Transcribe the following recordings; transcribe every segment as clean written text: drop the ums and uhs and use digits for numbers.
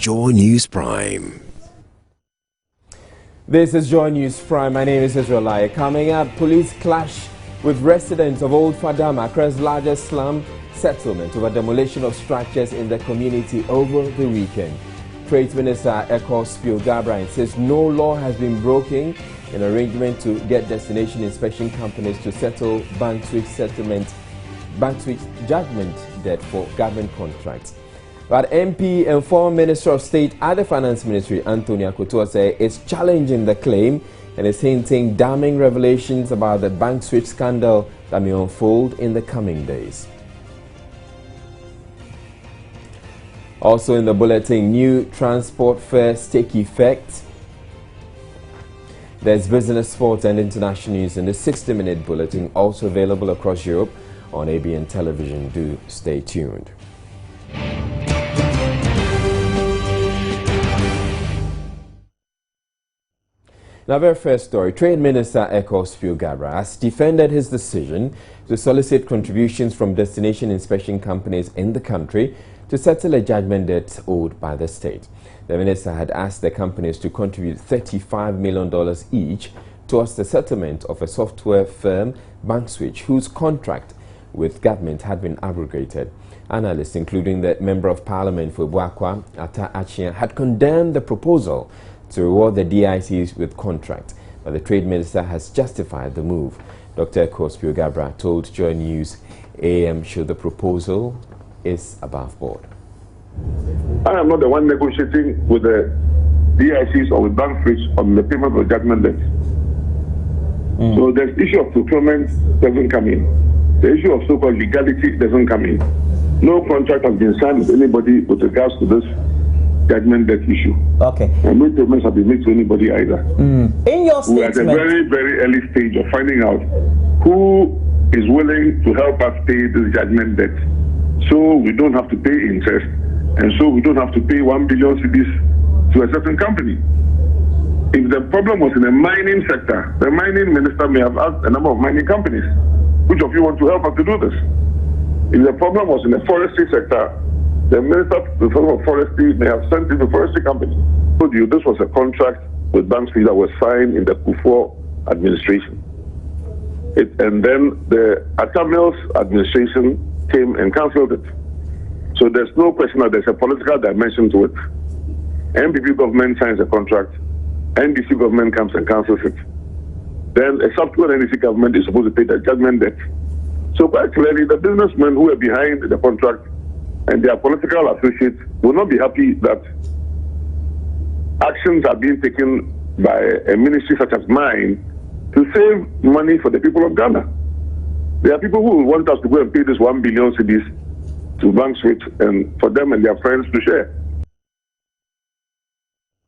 Joy News Prime. This is Joy News Prime. My name is Israel. Coming up, police clash with residents of Old Fadama, Accra's largest slum settlement, over demolition of structures in the community over the weekend. Trade Minister Eko Spiogabra says no law has been broken in arrangement to get destination inspection companies to settle bank switch judgment debt for government contracts. But MP and former Minister of State at the Finance Ministry, Anthony Akoto, is challenging the claim and is hinting damning revelations about the bank switch scandal that may unfold in the coming days. Also in the bulletin, new transport fares take effect. There's business, sports and international news in the 60-minute bulletin, also available across Europe on ABN television. Do stay tuned. Now, very first story, Trade Minister Eko Spiogabra has defended his decision to solicit contributions from destination inspection companies in the country to settle a judgment debt owed by the state. The minister had asked the companies to contribute $35 million each towards the settlement of a software firm, BankSwitch, whose contract with government had been abrogated. Analysts, including the Member of Parliament for Buakwa, Ata Achia, had condemned the proposal to reward the DICs with contract, but the Trade Minister has justified the move. Dr. Eko Spiogabra told Joy News AM show the proposal is above board. I am not the one negotiating with the DICs or with BankSwitch on the payment of judgment debt. So the issue of procurement doesn't come in. The issue of so-called legality doesn't come in. No contract has been signed with anybody with regards to this judgment debt issue. Okay. And no payments have been made to anybody either. In your statement, we're at a very, very early stage of finding out who is willing to help us pay this judgment debt, so we don't have to pay interest, and so we don't have to pay 1 billion cedis to a certain company. If the problem was in the mining sector, the mining minister may have asked a number of mining companies, which of you want to help us to do this? If the problem was in the forestry sector, the Minister of Forestry may have sent it to forestry company. I told you this was a contract with BankSwitch that was signed in the Kufuor administration. And then the Atamil's administration came and cancelled it. So there's no question that there's a political dimension to it. NPP government signs a contract, NDC government comes and cancels it. Then a subsequent NDC government is supposed to pay the judgment debt. So quite clearly, the businessmen who are behind the contract and their political associates will not be happy that actions are being taken by a ministry such as mine to save money for the people of Ghana. There are people who will want us to go and pay this 1 billion cedis to BankSwitch and for them and their friends to share.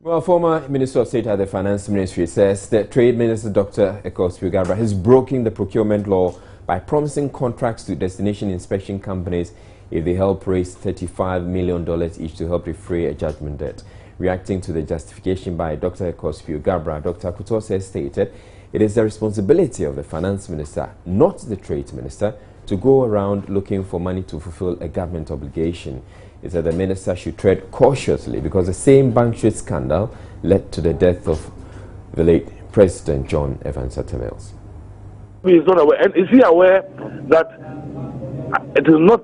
Well, former Minister of State at the Finance Ministry says that Trade Minister Dr. Eko Spiogabra has broken the procurement law by promising contracts to destination inspection companies if they help raise $35 million each to help defray a judgment debt. Reacting to the justification by Dr. Eko Spiogabra, Dr. Akoto stated it is the responsibility of the Finance Minister, not the Trade Minister, to go around looking for money to fulfill a government obligation. He said the minister should tread cautiously because the same BankSwitch scandal led to the death of the late President John Evans Atta Mills. He is not aware, and is he aware that it is not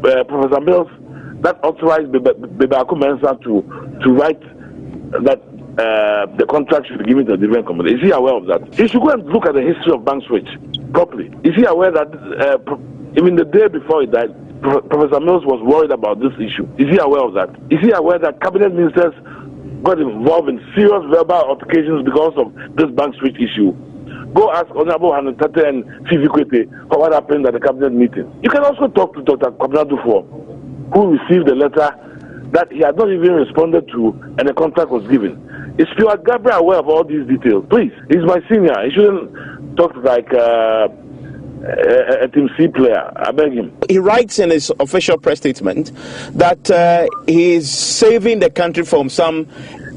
Professor Mills that authorized Bebako Mensah to write that the contract should be given to a different company? Is he aware of that? He should go and look at the history of BankSwitch properly. Is he aware that even the day before he died, Professor Mills was worried about this issue? Is he aware of that? Is he aware that cabinet ministers got involved in serious verbal altercations because of this BankSwitch issue? Go ask Honorable Hanutate and Fifi Kwete for what happened at the cabinet meeting. You can also talk to Dr. Kwabena Dufour, who received a letter that he had not even responded to and the contract was given. Is Spiogabra aware of all these details? Please, he's my senior. He shouldn't talk like a Team C player. I beg him. He writes in his official press statement that he is saving the country from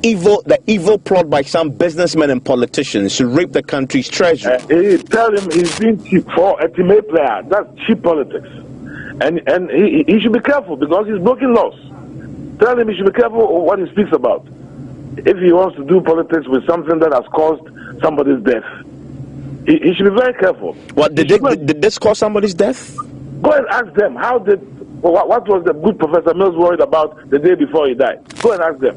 the evil plot by some businessmen and politicians to rape the country's treasury. Tell him he's being cheap for a Team A player. That's cheap politics. And he should be careful because he's breaking laws. Tell him he should be careful what he speaks about. If he wants to do politics with something that has caused somebody's death, he should be very careful. What did this cause somebody's death? Go and ask them. What was the good Professor Mills worried about the day before he died? Go and ask them.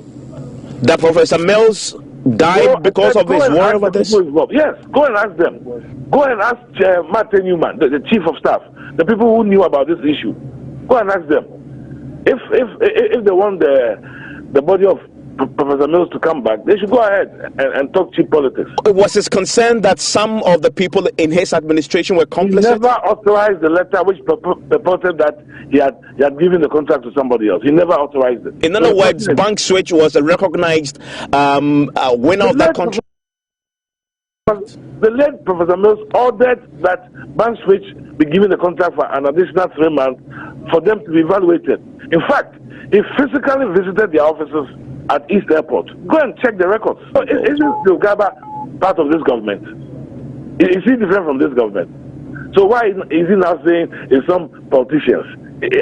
That Professor Mills died because of his worry about this? Yes, go and ask them. Go and ask Martin Newman, the chief of staff, the people who knew about this issue. Go and ask them. If they want the body of Professor Mills to come back, they should go ahead and talk cheap politics. Was his concern that some of the people in his administration were complicit? He never authorized the letter which purported that he had given the contract to somebody else. He never authorized it. In other words, Bank Switch was a recognized winner of that contract. The late Professor Mills ordered that Bank Switch be given the contract for an additional 3 months for them to be evaluated. In fact, he physically visited their offices at East Airport. Go and check the records. So isn't Gaba part of this government? Is he different from this government? So why is he now saying it's some politicians?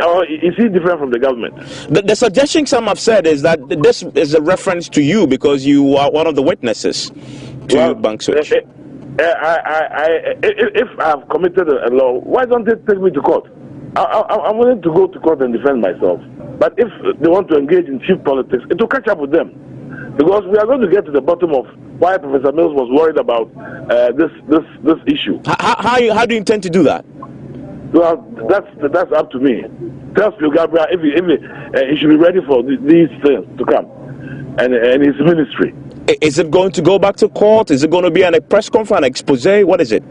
Or is he different from the government? The suggestion some have said is that this is a reference to you because you are one of the witnesses to Bank Switch. If I've committed a law, why don't they take me to court? I'm willing to go to court and defend myself. But if they want to engage in cheap politics, it will catch up with them. Because we are going to get to the bottom of why Professor Mills was worried about this issue. How do you intend to do that? Well, that's up to me. Tell Phil Gabriel if he should be ready for these things to come, and his ministry. Is it going to go back to court? Is it going to be a press conference, an expose? What is it?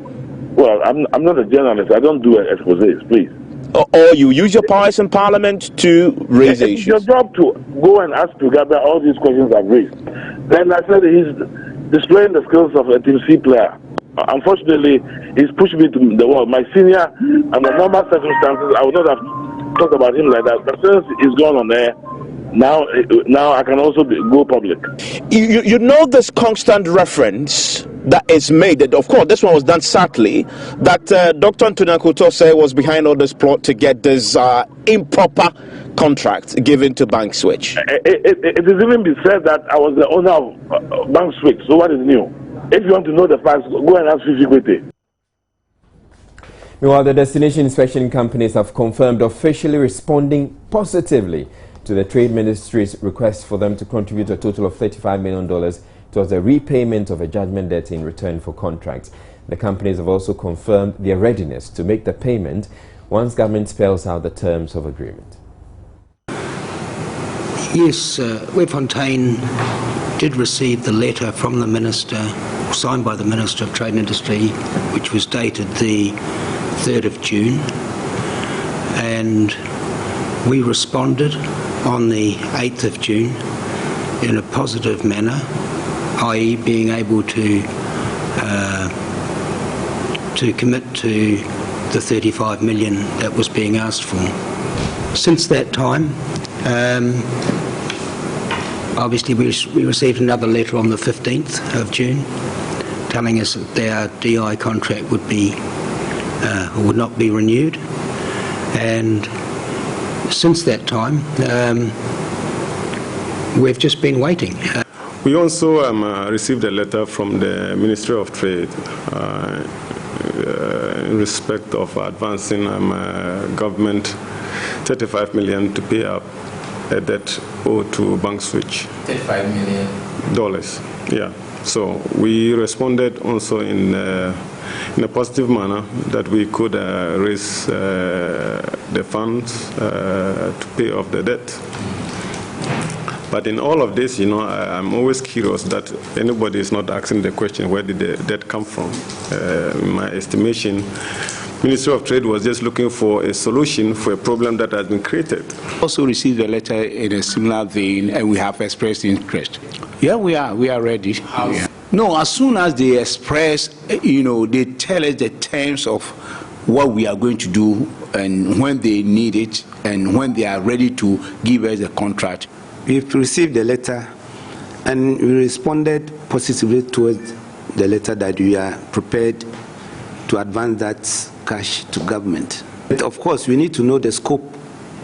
Well, I'm not a journalist. I don't do exposés, please. Or you use your powers in Parliament to raise issues. It's your job to go and ask Phil Gabriel all these questions I've raised. Then I said he's displaying the skills of a Team C player. Unfortunately, he's pushed me to the wall. My senior, under normal circumstances, I would not have talked about him like that. But since he's gone on there, now I can also go public. You know this constant reference that is made, that of course this one was done sadly, that Dr. Antonia Kutose was behind all this plot to get this improper contract given to Bank Switch. It has even been said that I was the owner of Bank Switch, so what is new? If you want to know the facts, go and ask Fifi Kwete. Meanwhile, the destination inspection companies have confirmed officially responding positively to the Trade Ministry's request for them to contribute a total of $35 million towards the repayment of a judgment debt in return for contracts. The companies have also confirmed their readiness to make the payment once government spells out the terms of agreement. Yes, Webfontein did receive the letter from the Minister, signed by the Minister of Trade and Industry, which was dated the 3rd of June, and we responded on the 8th of June in a positive manner, i.e. being able to commit to the 35 million that was being asked for. Since that time, obviously we received another letter on the 15th of June telling us that their DI contract would not be renewed, and since that time we've just been waiting. We also received a letter from the Ministry of Trade in respect of advancing government 35 million to pay up a debt owed to Bank Switch. $35 million. Yeah. So we responded also in a positive manner that we could raise the funds to pay off the debt. But in all of this, I'm always curious that anybody is not asking the question, where did the debt come from? In my estimation, Ministry of Trade was just looking for a solution for a problem that has been created. Also received a letter in a similar vein, and we have expressed interest. Yeah, we are ready. Yeah. No, as soon as they express, they tell us the terms of what we are going to do and when they need it and when they are ready to give us the contract. We've received the letter and we responded positively towards the letter that we are prepared to advance that cash to government. But of course, we need to know the scope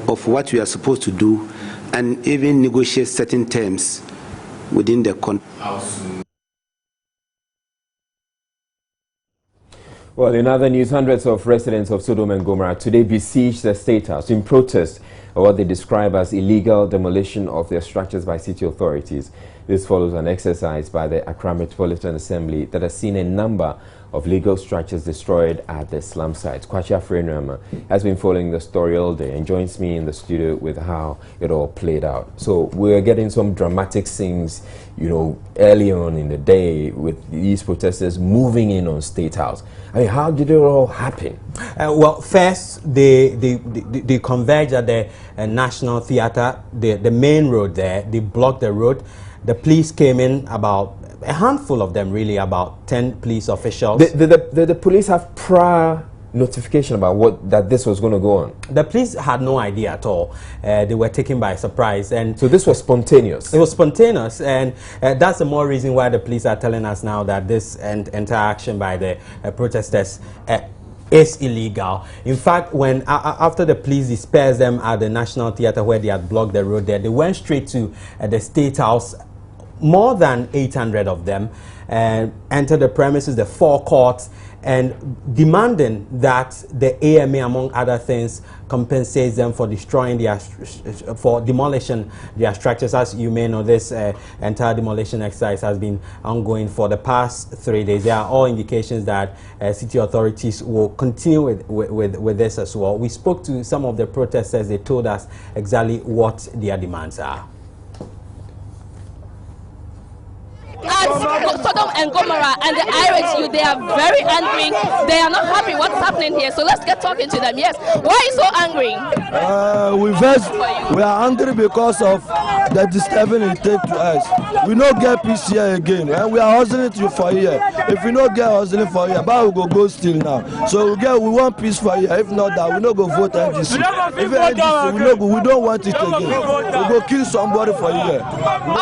of what we are supposed to do and even negotiate certain terms within the contract. Well, in other news, hundreds of residents of Sodom and Gomorrah today besieged the State House in protest of what they describe as illegal demolition of their structures by city authorities. This follows an exercise by the Accra Metropolitan Assembly that has seen a number of legal structures destroyed at the slum sites. Kwacha Afrenama has been following the story all day and joins me in the studio with how it all played out. So we're getting some dramatic scenes, you know, early on in the day with these protesters moving in on State House. I mean, how did it all happen? Well, first, they converged at the National Theatre, the main road there. They blocked the road. The police came in, about a handful of them, really, about 10 police officials. Did the police have prior notification about that this was going to go on? The police had no idea at all. They were taken by surprise. And so this was spontaneous? It was spontaneous, and that's the more reason why the police are telling us now that this interaction by the protesters is illegal. In fact, when after the police dispersed them at the National Theatre where they had blocked the road there, they went straight to the State House. More than 800 of them entered the premises, the forecourt, and demanding that the AMA, among other things, compensates them for demolishing their structures. As you may know, this entire demolition exercise has been ongoing for the past 3 days. There are all indications that city authorities will continue with this as well. We spoke to some of the protesters. They told us exactly what their demands are. As Sodom and Gomorrah and the Irish youth, they are very angry. They are not happy what's happening here. So let's get talking to them. Yes, why are you so angry? We are angry because of the disturbing it take to us. We don't get peace here again, and we are hustling for here. If we don't get hustling for here, but we go still now. So we want peace for here. If not that, we don't go vote NDC. If NDC, we don't want it again. We go kill somebody for here.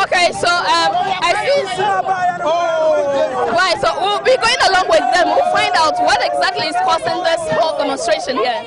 Okay, so I see. Right, so we'll be going along with them. We'll find out what exactly is causing this whole demonstration here.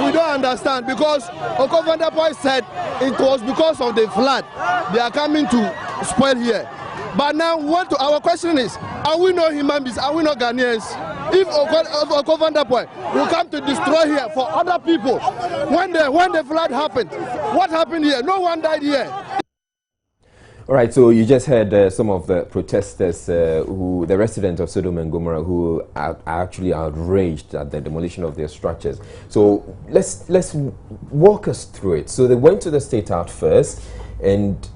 We don't understand because Okovandapoi said it was because of the flood they are coming to spoil here. But now our question is, are we not human beings? Are we not Ghanaians? If Okovandapoi will come to destroy here for other people, when the flood happened, what happened here? No one died here. All right, so you just heard some of the protesters, the residents of Sodom and Gomorrah, who are actually outraged at the demolition of their structures. So let's walk us through it. So they went to the State House first, and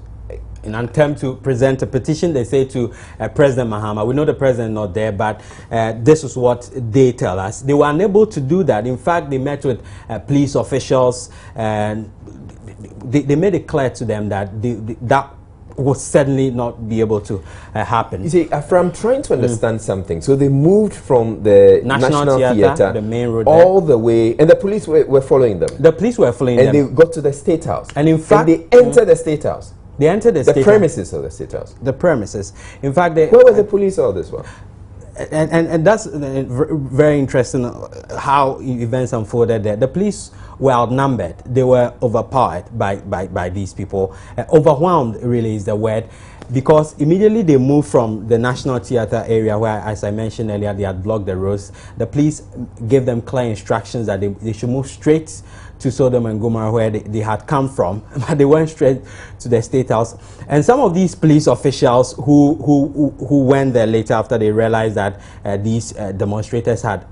in an attempt to present a petition, they say to President Mahama. We know the president is not there, but this is what they tell us. They were unable to do that. In fact, they met with police officials, and they made it clear to them that that would certainly not be able to happen. You see, I'm trying to understand something. So they moved from the National Theatre, the main road, all the way, and the police were following them. The police were following them. And they got to the State House. And in fact, they entered the State House. They entered the premises of the State House. The premises. In fact, where were the police all this while? And that's very interesting how events unfolded there. The police were outnumbered. They were overpowered by these people. Overwhelmed really is the word, because immediately they moved from the National Theatre area where, as I mentioned earlier, they had blocked the roads. The police gave them clear instructions that they should move straight to Sodom and Gomorrah where they had come from, but they went straight to the State House. And some of these police officials who went there later after they realized that these demonstrators had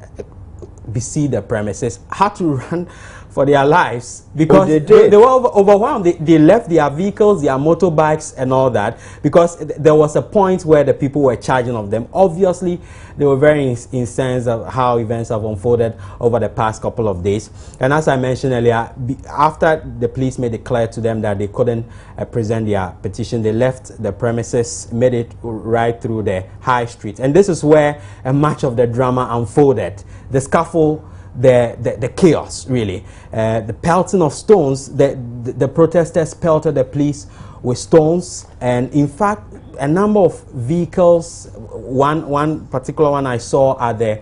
besieged the premises had to run for their lives because they were overwhelmed. They left their vehicles, their motorbikes and all that, because there was a point where the people were charging of them. Obviously, they were very incensed of how events have unfolded over the past couple of days. And as I mentioned earlier, after the police made it clear to them that they couldn't present their petition, they left the premises, made it right through the high street. And this is where much of the drama unfolded. The scuffle the chaos, really. The pelting of stones, the protesters pelted the police with stones, and in fact, a number of vehicles, one particular one I saw at the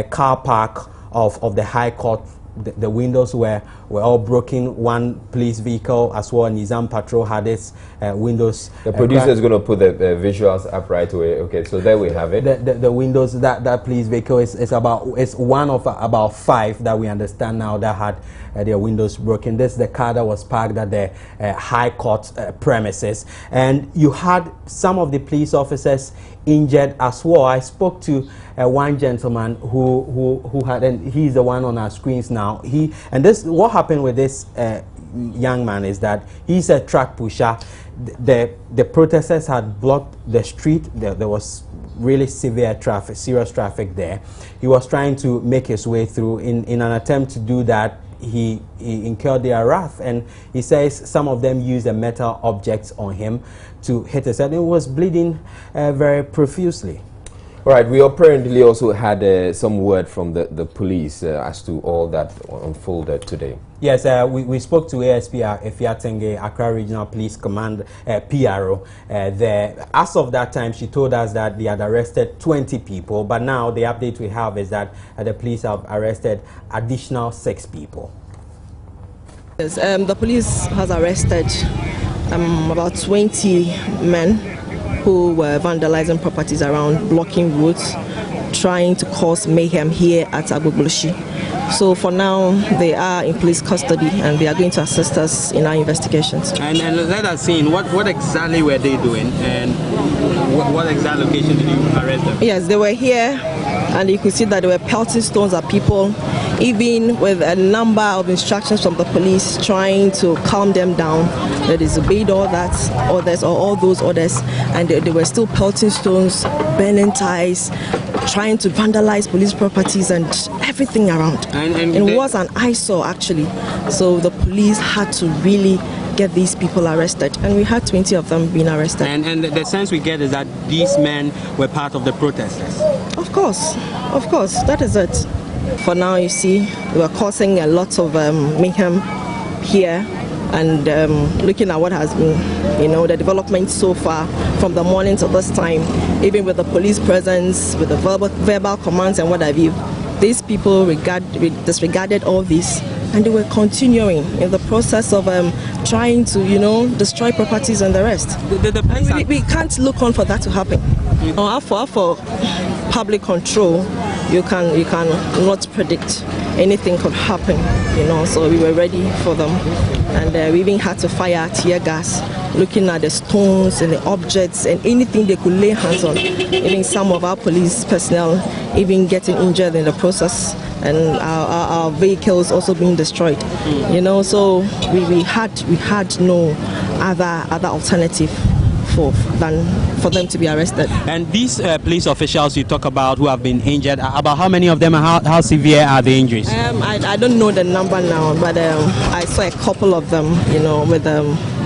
car park of the High Court, the windows were all broken. One police vehicle as well, Nizam Patrol, had its windows. The producer is going to put the visuals up right away. Okay, so there we have it. The windows, that police vehicle is one of about 5 that we understand now that had their windows broken. This is the car that was parked at the High Court premises, and you had some of the police officers injured as well. I spoke to one gentleman who had, and he's the one on our screens now. What happened with this young man is that he's a truck pusher. The protesters had blocked the street. There was really serious traffic there. He was trying to make his way through. In an attempt to do that, he incurred their wrath, and he says some of them used a metal objects on him to hit his head. He was bleeding very profusely. All right, we apparently also had some word from the police as to all that unfolded today. Yes, we spoke to ASP Efiatenge, Accra Regional Police Command, PRO. As of that time, she told us that they had arrested 20 people, but now the update we have is that the police have arrested additional 6 people. Yes, the police has arrested about 20 men who were vandalizing properties around, blocking roads, trying to cause mayhem here at Agbogboshi. So for now, they are in police custody and they are going to assist us in our investigations. And let us see, what exactly were they doing, and what exact location did you arrest them? Yes, they were here, and you could see that they were pelting stones at people, even with a number of instructions from the police trying to calm them down. They disobeyed all those orders, and they were still pelting stones, burning ties, trying to vandalize police properties and everything around. And it was an eyesore, actually. So the police had to really get these people arrested, and we had 20 of them being arrested. And the sense we get is that these men were part of the protesters. Of course, that is it. For now, you see, we are causing a lot of mayhem here, and looking at what has been, the development so far from the morning to this time, even with the police presence, with the verbal commands and what have you, these people disregarded all this, and they were continuing in the process of trying to, destroy properties and the rest. We can't look on for that to happen. For public control, you can not predict anything could happen, so we were ready for them, and we even had to fire tear gas, looking at the stones and the objects and anything they could lay hands on. Even some of our police personnel even getting injured in the process, and our vehicles also being destroyed. So we had no other alternative than for them to be arrested. And these police officials you talk about who have been injured, about how many of them, how severe are the injuries? I don't know the number now, but I saw a couple of them, with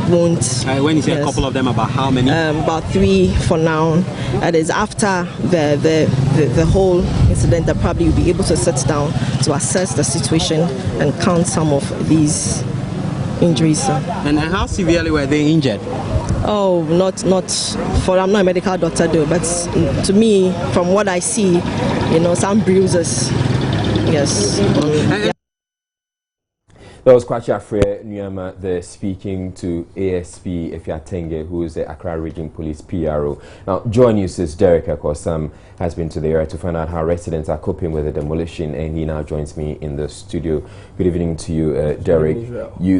wounds. When you say a couple of them, about how many? About 3 for now. That is after the whole incident, that probably will be able to sit down to assess the situation and count some of these injuries. And how severely were they injured? Oh, I'm not a medical doctor though, but to me, from what I see, some bruises. Yes. That was Kwachi Afre Nyama there speaking to ASP Efiatenge, who is the Accra Region Police PRO. Now, Joy News' Derek Akosam has been to the area to find out how residents are coping with the demolition, and he now joins me in the studio. Good evening to you, Derek.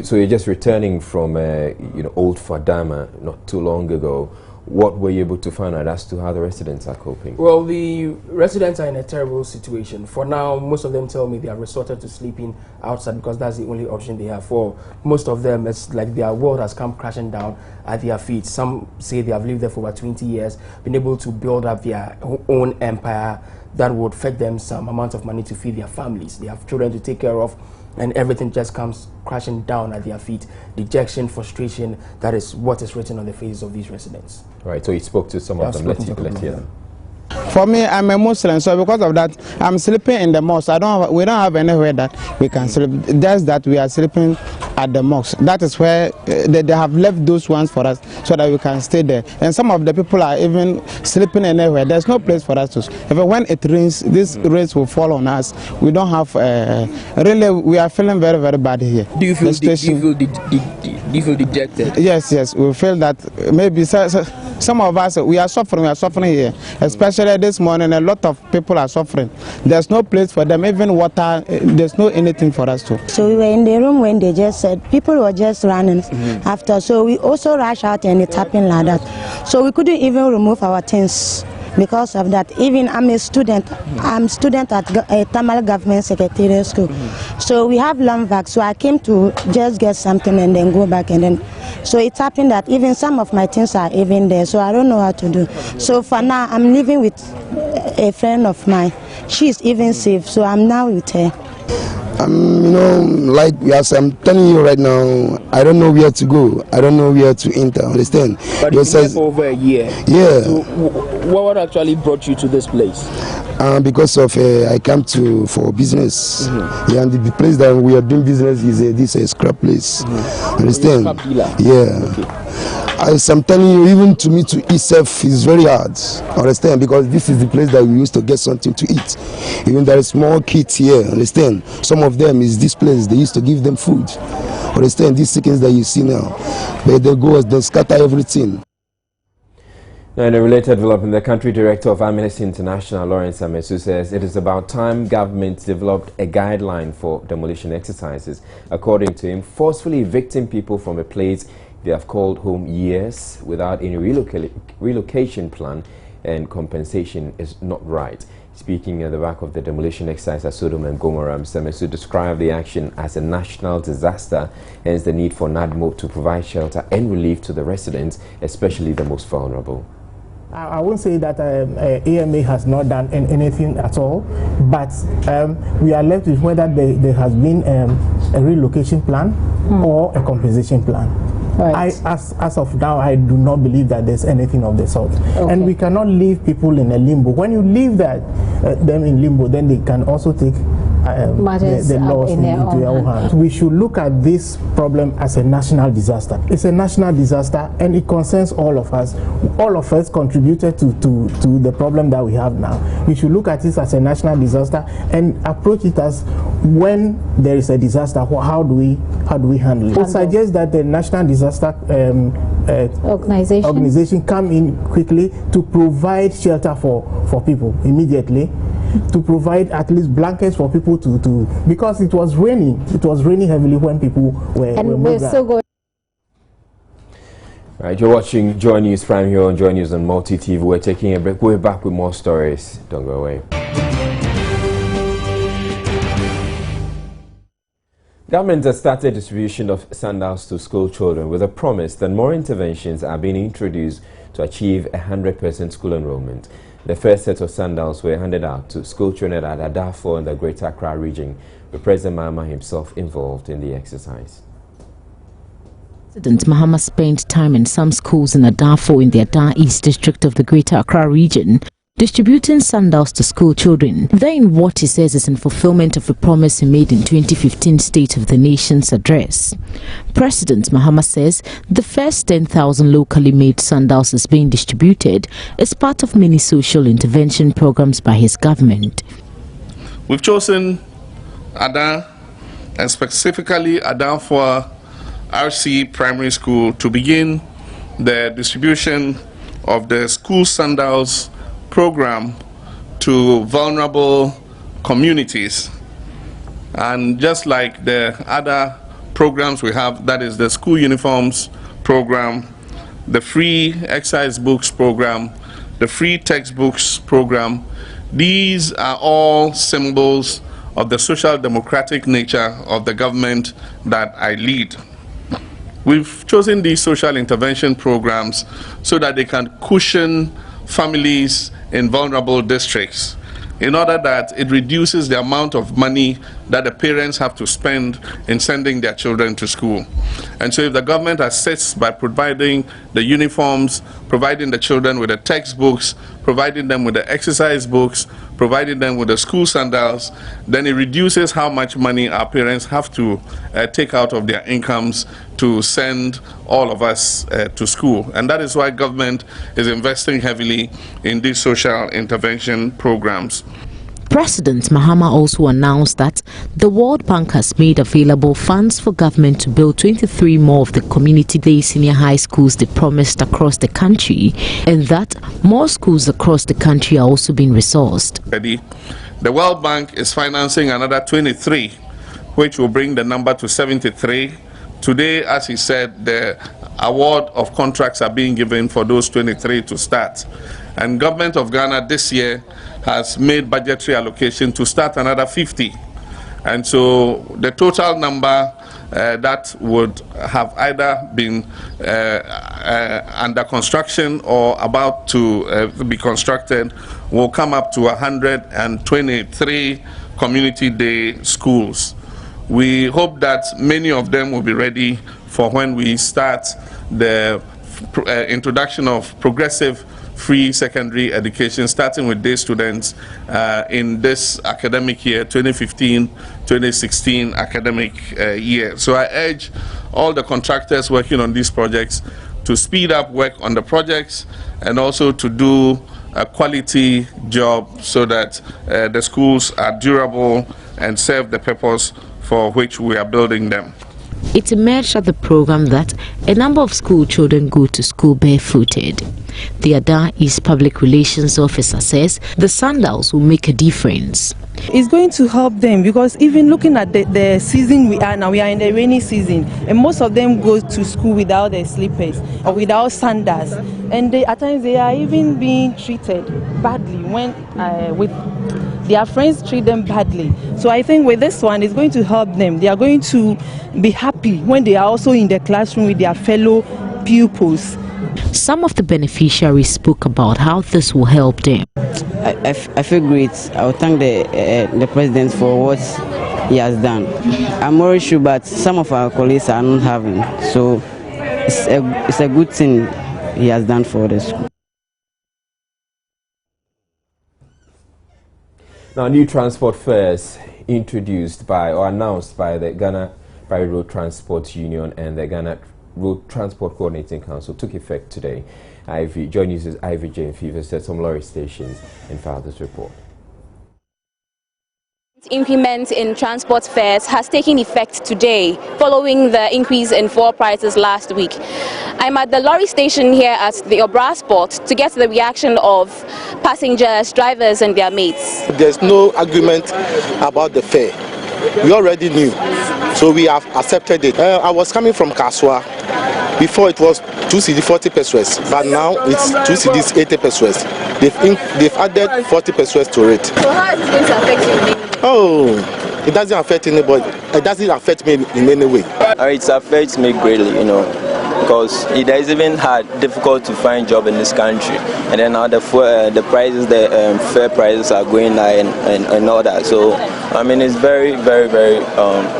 So you're just returning from Old Fadama not too long ago. What were you able to find out as to how the residents are coping? Well, the residents are in a terrible situation. For now, most of them tell me they have resorted to sleeping outside because that's the only option they have. For most of them, it's like their world has come crashing down at their feet. Some say they have lived there for about 20 years, been able to build up their own empire that would fetch them some amount of money to feed their families. They have children to take care of, and everything just comes crashing down at their feet. Dejection, frustration, that is what is written on the faces of these residents. Right, so you spoke to some of them. Let's hear them. For me, I'm a Muslim, so because of that, I'm sleeping in the mosque. We don't have anywhere that we can sleep. Just that we are sleeping at the mosque. That is where they have left those ones for us so that we can stay there. And some of the people are even sleeping anywhere. There's no place for us to. Even when it rains, this rains will fall on us. We don't have. Really, we are feeling very, very bad here. Do you feel dejected? Yes. We feel that maybe some of us we are suffering here. Especially this morning, a lot of people are suffering. There's no place for them, even water. There's no anything for us to. So we were in the room when they just said people were just running after. So we also rushed out and it happened like that. So we couldn't even remove our things. Because of that, even I'm a student. I'm student at Tamale Government Secretariat School. So we have long back. So I came to just get something and then go back and then. So it happened that even some of my things are even there. So I don't know how to do. So for now, I'm living with a friend of mine. She's even safe. So I'm now with her. Like as I'm telling you right now, I don't know where to go. I don't know where to enter. Understand? But you've been here for over a year. Yeah. So what actually brought you to this place? Because of I come for business. Yeah, and the place that we are doing business is this scrap place. Understand? Scrap dealer. Yeah. Okay. As I'm telling you, even to me to eat self is very hard. Understand? Because this is the place that we used to get something to eat. Even there are small kids here. Understand? Some of them is this place. They used to give them food. Understand? These chickens that you see now, but they go, they scatter everything. Now, in a related development, the country director of Amnesty International, Lawrence Amesu, says it is about time governments developed a guideline for demolition exercises. According to him, forcefully evicting people from a place they have called home years without any relocation plan and compensation is not right. Speaking at the back of the demolition exercise at Sodom and Gomorrah, Mr. Amesu described the action as a national disaster, hence the need for NADMO to provide shelter and relief to the residents, especially the most vulnerable. I won't say that AMA has not done anything at all, but we are left with whether there has been a relocation plan or a compensation plan. Right. As of now, I do not believe that there's anything of the sort. Okay. And we cannot leave people in a limbo. When you leave them in limbo, then they can also take the laws into their own hands. We should look at this problem as a national disaster. It's a national disaster and it concerns all of us. All of us contributed to the problem that we have now. We should look at it as a national disaster and approach it as when there is a disaster, how do we handle it? I suggest that the National Disaster organization come in quickly to provide shelter for people immediately, to provide at least blankets for people to because it was raining heavily when people were moving. Right, you're watching Joy News Prime here on Joy News on Multi TV. We're taking a break. We're back with more stories. Don't go away. Government has started distribution of sandals to school children with a promise that more interventions are being introduced to achieve 100% school enrollment. The first set of sandals were handed out to school children at Adafo in the Greater Accra region, with President Mahama himself involved in the exercise. President Mahama spent time in some schools in Adafo in the Ada East district of the Greater Accra region, distributing sandals to school children. Then what he says is in fulfillment of a promise he made in 2015 State of the Nation's address. President Mahama says the first 10,000 locally made sandals is being distributed as part of many social intervention programs by his government. We've chosen Ada and specifically Ada for RC Primary School to begin the distribution of the school sandals program to vulnerable communities. And just like the other programs we have, that is the school uniforms program, the free exercise books program, the free textbooks program, these are all symbols of the social democratic nature of the government that I lead. We've chosen these social intervention programs so that they can cushion families in vulnerable districts. in order that it reduces the amount of money that the parents have to spend in sending their children to school. And so if the government assists by providing the uniforms, providing the children with the textbooks, providing them with the exercise books, providing them with the school sandals, then it reduces how much money our parents have to take out of their incomes to send all of us to school. And that is why government is investing heavily in these social intervention programs. President Mahama also announced that the World Bank has made available funds for government to build 23 more of the community-day senior high schools they promised across the country, and that more schools across the country are also being resourced. The World Bank is financing another 23, which will bring the number to 73. Today, as he said, the award of contracts are being given for those 23 to start. And Government of Ghana this year has made budgetary allocation to start another 50. And so the total number that would have either been under construction or about to be constructed will come up to 123 community day schools. We hope that many of them will be ready for when we start the introduction of progressive free secondary education, starting with day students in this academic year, 2015-2016 academic year. So I urge all the contractors working on these projects to speed up work on the projects and also to do a quality job so that the schools are durable and serve the purpose for which we are building them. It emerged at the program that a number of school children go to school barefooted. The Ada East Public Relations Officer says the sandals will make a difference. It's going to help them because even looking at the season we are now, we are in the rainy season, and most of them go to school without their slippers or without sandals, and at times they are even being treated badly when with their friends treat them badly. So I think with this one, it's going to help them. They are going to be happy when they are also in the classroom with their fellow pupils. Some of the beneficiaries spoke about how this will help them. I feel great. I will thank the president for what he has done. I'm very sure, but some of our colleagues are not having. So it's a good thing he has done for the school. Now, new transport fares introduced by or announced by the Ghana Private Road Transport Union and the Ghana Road Transport Coordinating Council took effect today. Joy News' Ivy Jane visited some lorry stations and filed this report. Increment in transport fares has taken effect today following the increase in fuel prices last week. I'm at the lorry station here at the Obra Port to get the reaction of passengers, drivers and their mates. There's no agreement about the fare. We already knew, so we have accepted it. I was coming from Kaswa. Before it was 2 cedi 40 pesos, but now it's 2 cedis 80 pesos. They've added 40 pesos to it. So how is it going to affect you? Oh, it doesn't affect anybody. It doesn't affect me in any way. It affects me greatly, because it is even difficult to find job in this country, and then now the prices, the fare prices are going high and all that. So it's very, very, very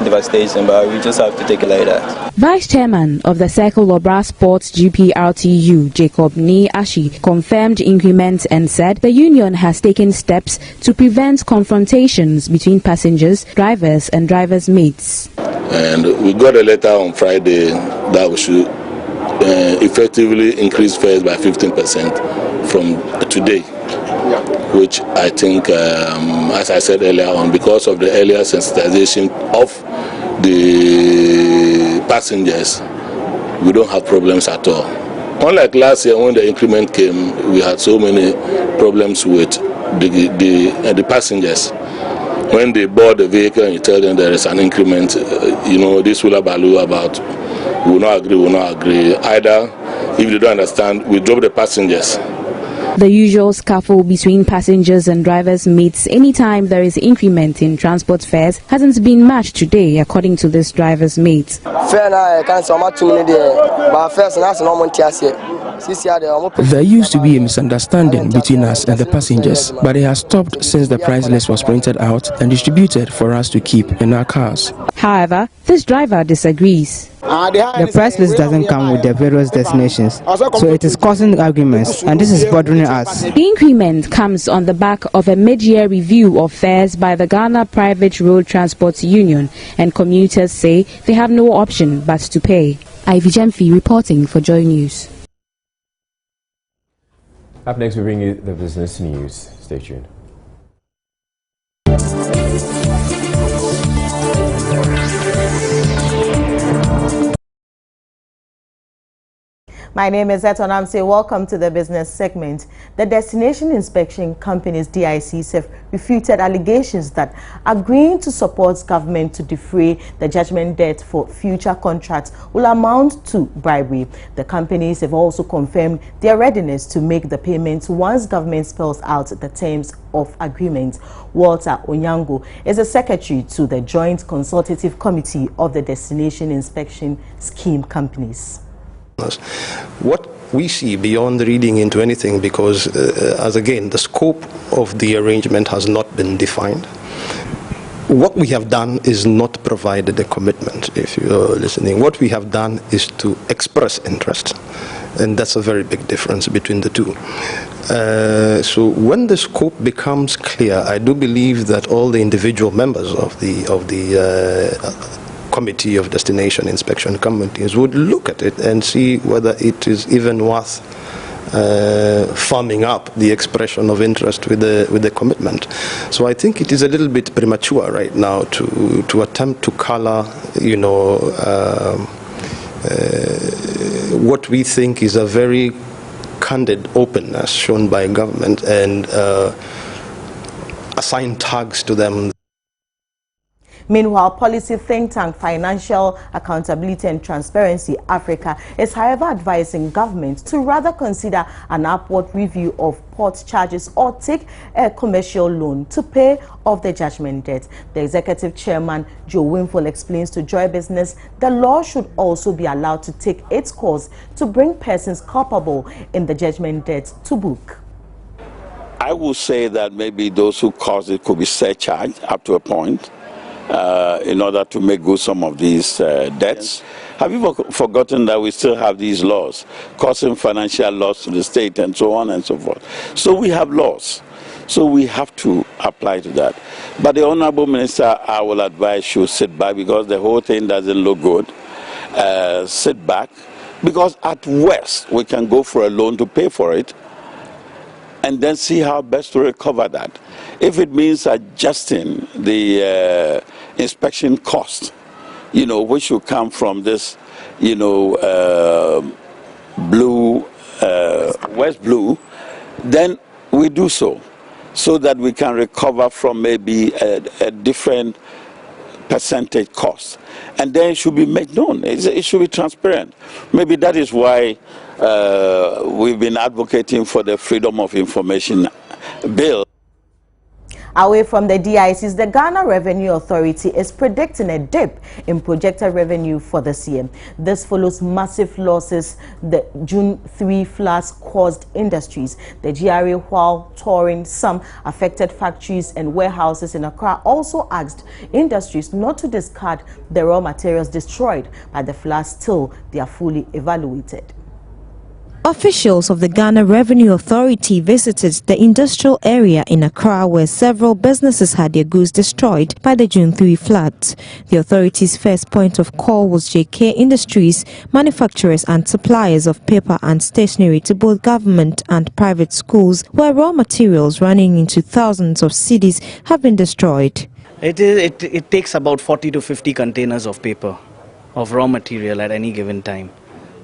devastating, but we just have to take it like that. Vice Chairman of the Circle Obra Sports GPRTU, Jacob Ni Ashi, confirmed increment and said the union has taken steps to prevent confrontations between passengers, drivers and drivers' mates. And we got a letter on Friday that we should effectively increase fares by 15% from today, which I think, as I said earlier on, because of the earlier sensitization of the passengers, we don't have problems at all. Unlike last year when the increment came, we had so many problems with the passengers. When they board the vehicle and you tell them there is an increment, this will about will not agree. Either, if they don't understand, we drop the passengers. The usual scuffle between passengers and drivers' mates anytime there is increment in transport fares hasn't been matched today, according to this driver's mate. Fair na can't so much there, but first and no money There used to be a misunderstanding between us and the passengers, but it has stopped since the price list was printed out and distributed for us to keep in our cars. However, this driver disagrees. The price list doesn't come with the various destinations, so it is causing arguments, and this is bothering us. The increment comes on the back of a mid-year review of fares by the Ghana Private Road Transport Union, and commuters say they have no option but to pay. Ivy Jemfi reporting for Joy News. Up next, we bring you the business news. Stay tuned. My name is Eton Amse. Welcome to the business segment. The Destination Inspection Companies DICs have refuted allegations that agreeing to support government to defray the judgment debt for future contracts will amount to bribery. The companies have also confirmed their readiness to make the payments once government spells out the terms of agreement. Walter Onyango is a secretary to the Joint Consultative Committee of the Destination Inspection Scheme Companies. What we see beyond reading into anything, because as again the scope of the arrangement has not been defined, what we have done is not provided a commitment. If you're listening, what we have done is to express interest, and that's a very big difference between the two. So when the scope becomes clear, I do believe that all the individual members of the Committee of Destination Inspection Companies would look at it and see whether it is even worth farming up the expression of interest with the commitment. So I think it is a little bit premature right now to attempt to color, what we think is a very candid openness shown by government and assign tags to them. Meanwhile, policy think tank Financial Accountability and Transparency Africa is however advising government to rather consider an upward review of port charges or take a commercial loan to pay off the judgment debt. The executive chairman, Joe Winful, explains to Joy Business the law should also be allowed to take its course to bring persons culpable in the judgment debt to book. I will say that maybe those who caused it could be surcharged up to a point. In order to make good some of these debts. Have you forgotten that we still have these laws causing financial loss to the state and so on and so forth? So we have laws. So we have to apply to that. But the Honorable Minister, I will advise, should sit back because the whole thing doesn't look good. Sit back because at worst we can go for a loan to pay for it and then see how best to recover that. If it means adjusting the inspection cost, which will come from this, West Blue, then we do so that we can recover from maybe a different percentage cost. And then it should be made known. It should be transparent. Maybe that is why we've been advocating for the Freedom of Information Bill. Away from the DICs, the Ghana Revenue Authority is predicting a dip in projected revenue for this year. This follows massive losses the June 3 floods caused industries. The GRA, while touring some affected factories and warehouses in Accra, also asked industries not to discard the raw materials destroyed by the floods till they are fully evaluated. Officials of the Ghana Revenue Authority visited the industrial area in Accra where several businesses had their goods destroyed by the June 3 floods. The authority's first point of call was JK Industries, manufacturers and suppliers of paper and stationery to both government and private schools, where raw materials running into thousands of cedis have been destroyed. It takes about 40 to 50 containers of paper, of raw material at any given time.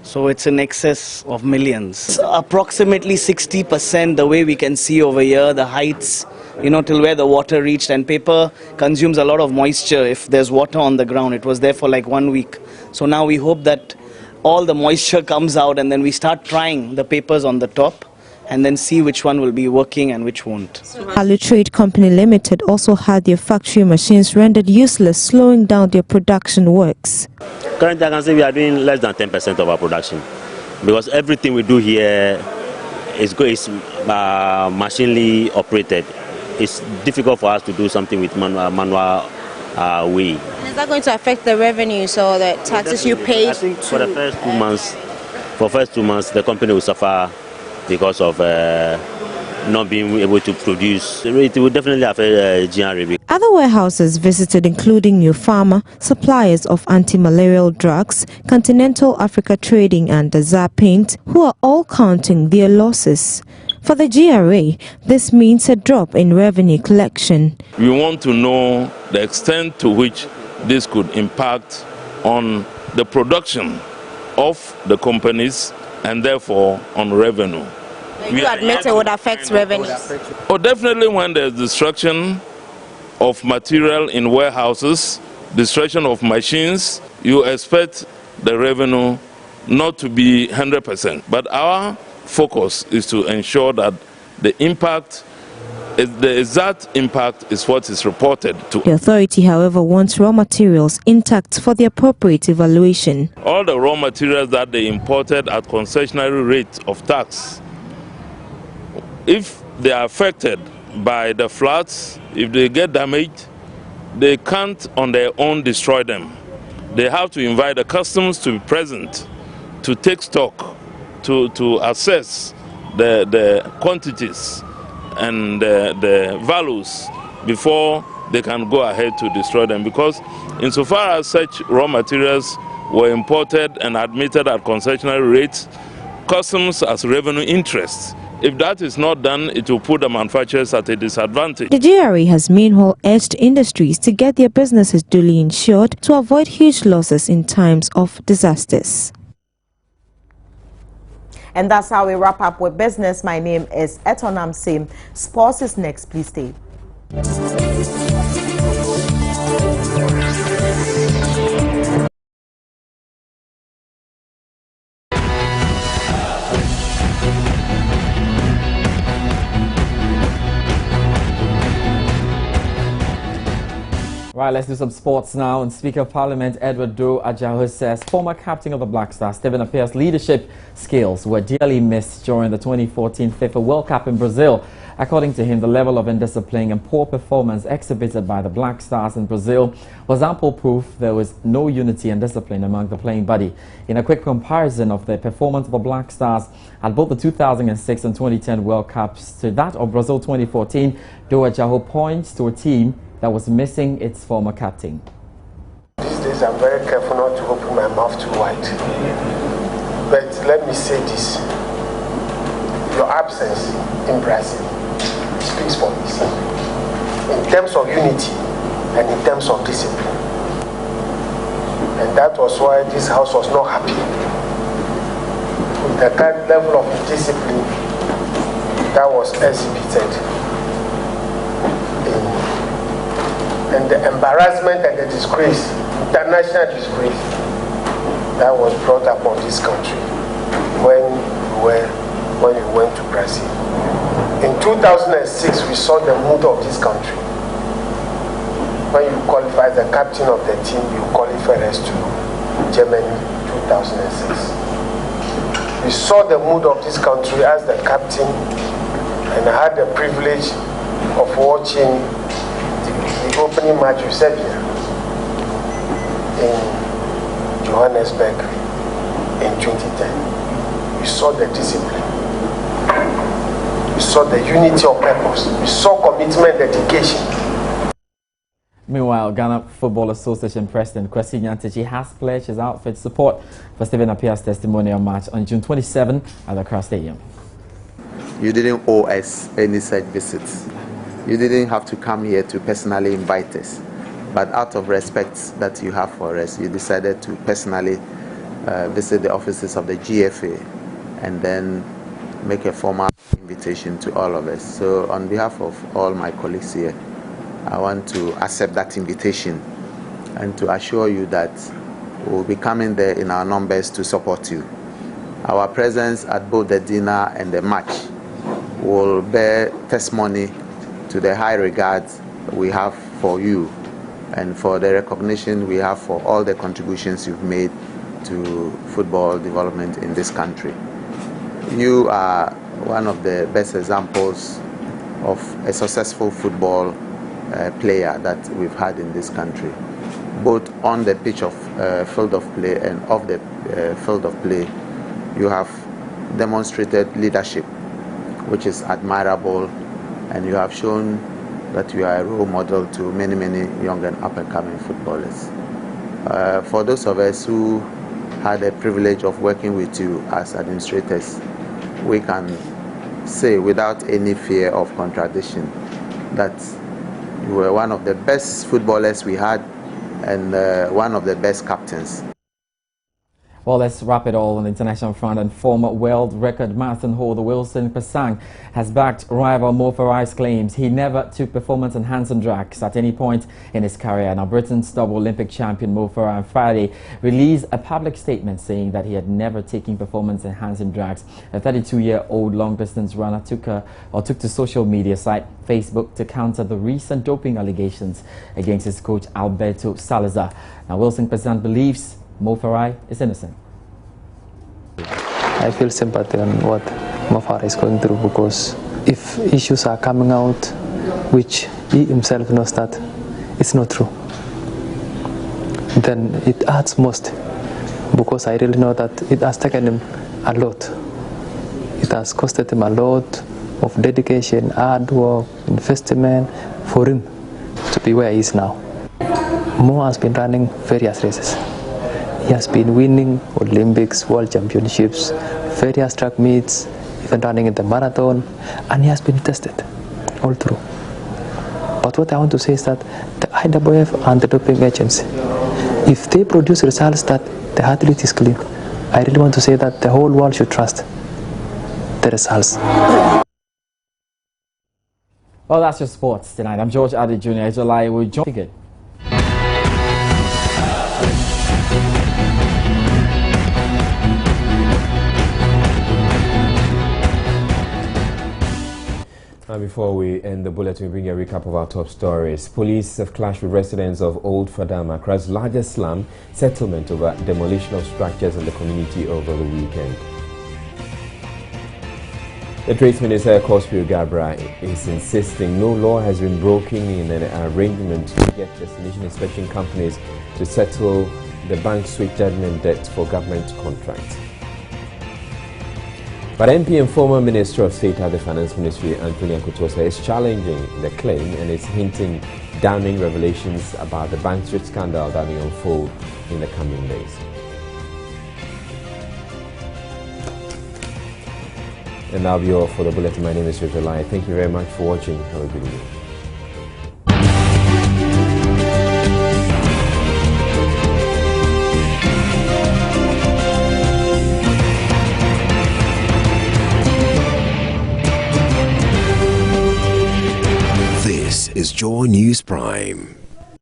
So it's in excess of millions. It's approximately 60% the way we can see over here, the heights, till where the water reached, and paper consumes a lot of moisture. If there's water on the ground, it was there for like 1 week. So now we hope that all the moisture comes out and then we start trying the papers on the top and then see which one will be working and which won't. Alu Trade Company Limited also had their factory machines rendered useless, slowing down their production works. Currently, I can say we are doing less than 10% of our production. because everything we do here is machinery operated. It's difficult for us to do something with manual way. And is that going to affect the revenues or the taxes you pay? I think for the first 2 months, the company will suffer because of not being able to produce. It will definitely affect GRA. Other warehouses visited including New Pharma, suppliers of anti-malarial drugs, Continental Africa Trading and Azar Paint, who are all counting their losses. For the GRA, this means a drop in revenue collection. We want to know the extent to which this could impact on the production of the companies and therefore on revenue. You admit it would affect revenues? Oh, definitely when there's destruction of material in warehouses, destruction of machines, you expect the revenue not to be 100%. But our focus is to ensure that the exact impact is what is reported to. The authority, however, wants raw materials intact for the appropriate evaluation. All the raw materials that they imported at concessionary rate of tax, if they are affected by the floods, if they get damaged, they can't on their own destroy them. They have to invite the customs to be present, to take stock, to assess the quantities and the values before they can go ahead to destroy them. Because insofar as such raw materials were imported and admitted at concessionary rates, customs as revenue interest. If that is not done, it will put the manufacturers at a disadvantage. The GRA has meanwhile urged industries to get their businesses duly insured to avoid huge losses in times of disasters. And that's how we wrap up with business. My name is Etonam Sim. Sports is next. Please stay. Right, let's do some sports now. And Speaker of Parliament Edward Doe Ajaho says former captain of the Black Stars, Stephen Appiah's leadership skills were dearly missed during the 2014 FIFA World Cup in Brazil. According to him, the level of indiscipline and poor performance exhibited by the Black Stars in Brazil was ample proof there was no unity and discipline among the playing body. In a quick comparison of the performance of the Black Stars at both the 2006 and 2010 World Cups to that of Brazil 2014, Doe Ajaho points to a team that was missing its former captain. These days I'm very careful not to open my mouth too wide. But let me say this. Your absence in Brazil speaks for this. In terms of unity and in terms of discipline. And that was why this house was not happy with the kind level of discipline that was exhibited. And the embarrassment and the disgrace, international disgrace, that was brought upon this country when we went to Brazil. In 2006, we saw the mood of this country. When you qualify the captain of the team, you qualify us to Germany 2006. We saw the mood of this country as the captain, and I had the privilege of watching the opening match with Serbia in Johannesburg in 2010. We saw the discipline. We saw the unity of purpose. We saw commitment, dedication. Meanwhile, Ghana Football Association President Kwesi Nyantakyi has pledged his outfit's support for Stephen Appiah's testimonial match on June 27 at the Accra Stadium. You didn't owe us any such visits. You didn't have to come here to personally invite us. But out of respect that you have for us, you decided to personally visit the offices of the GFA and then make a formal invitation to all of us. So on behalf of all my colleagues here, I want to accept that invitation and to assure you that we'll be coming there in our numbers to support you. Our presence at both the dinner and the match will bear testimony to the high regard we have for you and for the recognition we have for all the contributions you've made to football development in this country. You are one of the best examples of a successful football player that we've had in this country, both on the pitch of field of play and off the field of play. You have demonstrated leadership, which is admirable, and you have shown that you are a role model to many, many young and up-and-coming footballers. For those of us who had the privilege of working with you as administrators, we can say without any fear of contradiction that you were one of the best footballers we had and one of the best captains. Well, let's wrap it all on the international front. And former world record marathon holder Wilson Pasang has backed rival Mo Farah's claims he never took performance-enhancing drugs at any point in his career. Now, Britain's double Olympic champion Mo Farah on Friday released a public statement saying that he had never taken performance-enhancing drugs. A 32-year-old long-distance runner took to social media site Facebook to counter the recent doping allegations against his coach Alberto Salazar. Now, Wilson Pasang believes Mo Farah is innocent. I feel sympathy on what Mo Farah is going through, because if issues are coming out which he himself knows that it's not true, then it hurts most, because I really know that it has taken him a lot. It has costed him a lot of dedication, hard work, investment for him to be where he is now. Mo has been running various races. He has been winning Olympics, World Championships, various track meets, even running in the marathon, and he has been tested all through. But what I want to say is that the IAAF and the doping agency, if they produce results that the athlete is clean, I really want to say that the whole world should trust the results. Well, that's your sports tonight. I'm George Adi Jr. July will join you. Before we end the bulletin, we bring you a recap of our top stories. Police have clashed with residents of Old Fadama, Accra's largest slum settlement, over demolition of structures in the community over the weekend. The Trades Minister, Kospio Gabra, is insisting no law has been broken in an arrangement to get destination inspection companies to settle the bank's sweet judgment debt for government contracts. But MP and former Minister of State at the Finance Ministry, Anthony Akutosa, is challenging the claim and is hinting damning revelations about the Bank Street scandal that may unfold in the coming days. And that'll be all for the bulletin. My name is George Adi. Thank you very much for watching. Have a good evening. This is Joy News Prime.